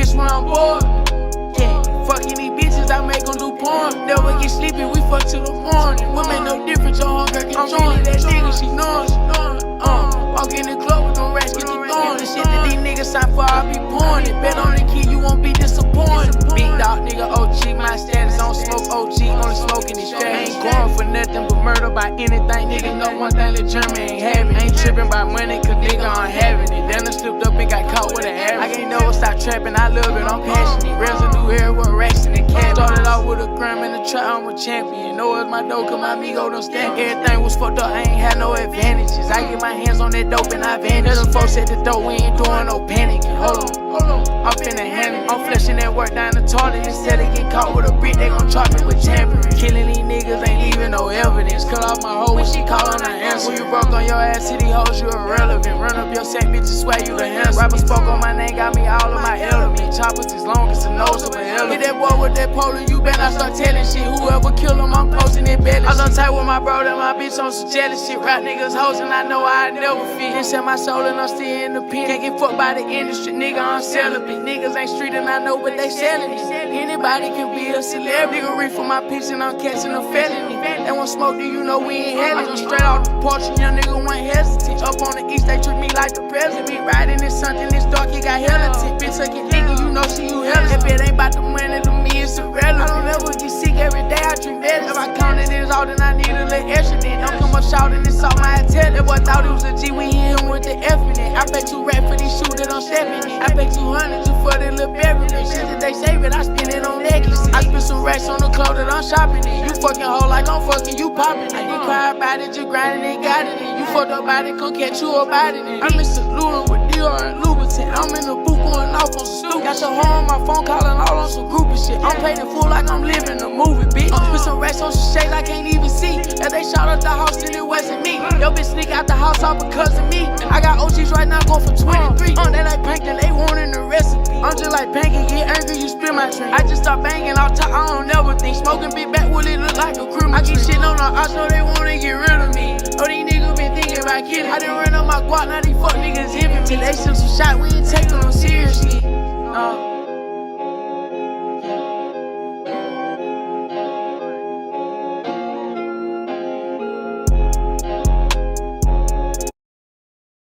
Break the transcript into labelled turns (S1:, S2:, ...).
S1: bitch when I'm bored. Yeah, fucking these bitches, I make them do porn. Never get sleepy, we fuck till the morning. Women no different, your hunger can join. I'm really that nigga, she knowin'. Walk in the club with them rats, get you throwin'. The shit that these niggas sign for, I be pouring it. Bet on the kid, you won't be disappointed. Big dog nigga OG, my status don't smoke OG, only smoking this straight. I ain't going for nothing but murder by anything. Nigga know one thing, that German ain't having. Ain't tripping by money, cause nigga I'm having it. Then I slipped up and got caught with an arrow. I can't never stop trapping, I love it, I'm passionate. Residue here with racks in the cab. Started off with a gram in the trap, I'm a champion. Know it's my dope, cause my amigo don't stand. Everything was fucked up, I ain't had no advantages. I get my hands on that dope and I vanish. Them folks at the door, we ain't doing no panicking. Hold on, I'm finna hand it. I'm flashing that work down the toilet. Instead of get caught with a brick, they gon' charge me with tampering. Killing these niggas ain't leaving no evidence. Cut off my hoe when she call on the answer. When you broke on your ass, city hoes, you irrelevant. Run up your sack, bitches, swear you the handsome. Rapper spoke on my name, got me all of my element. Choppers as long as the nose of an elephant. Hit that boy with that polo, you better not start telling shit. Whoever kill him, I'm posting it belly. I was on tight with my bro, and my bitch on some jealous shit. Rap niggas hoes, and I know I never fit. Then sell my soul, and I'm still in the pen. Can't get fucked by the industry, nigga, I'm celibate. Niggas ain't street, and I know, but they selling it. Anybody can be a celebrity. Nigga reach for my piece, and I'm catching a felony. They want smoke, do you know we ain't having it? Straight off the porch, and young nigga went hesitant. Up on the east, they treat me like the president. Me riding in something this dark, it got hella tick. Bitch, suck it, nigga, you know she you hella. If it ain't about the money, to me it's irrelevant. I don't ever get sick every day, I drink medicine. If I count it as all, then I need a little extra. Then don't come up shouting, it's all my intent. That boy thought it was a G, we hit him with the F in it. I pay 2 racks for these shoes that I'm stepping in. I pay 200 just for the little berry. Shit that they save it, I spend it on necklaces. I spend some racks on the clothes that I'm shopping in. You fucking hoe like I'm fucking, you popping it. I didn't cry about it, just grinding and got it in. You fucked up about it, come catch you about it in. I'm in Saluda with Dior and Louboutin. I'm in the booth going off on some stupid. Got your hoe on my phone calling all on some groupie shit. I'm paid in full like I'm living a movie, bitch. Put some racks on some shades I can't even see. If they shot up the house, then it wasn't me. Yo bitch sneak out the house all because of me. I got OGs right now going for 23. They like Pankin, they wanting the recipe. I'm just like Pankin, get angry, you spin my train. I just start banging off top, I don't never think. Smoking big back, will it look like a criminal? I keep shit on the ops, know they wanna get rid of me. Oh, these niggas been thinking about killing. I done run up my guap, now these fuck niggas hipping me. They shoot some shot, we ain't taking them seriously.